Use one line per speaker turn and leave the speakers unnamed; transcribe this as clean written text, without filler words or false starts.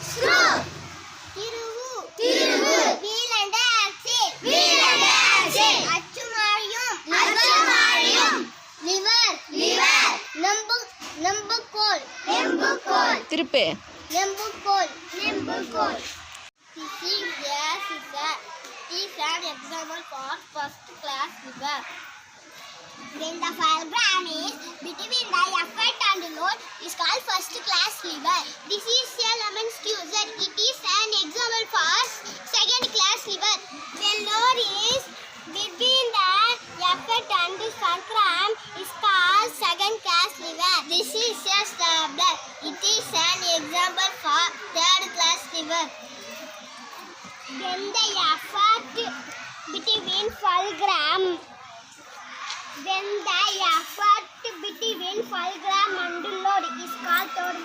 Screw. Tiruvu. Tiruvu. Wheel and axle. Wheel and axle. Achumarium. Achumarium. Liver. Liver. Nembukol. Nembukol.
திருப்பு.
Nembukol. Nembukol. This is an example for first class liver. When the fulcrum is between the effort and load is called first class liver. This is a lemon squeezer. It is an example for second class liver. When load is between the effort and fulcrum is called second class liver. This is a stapler. It is an example for third class liver. When the effort between fulcrum and load is called third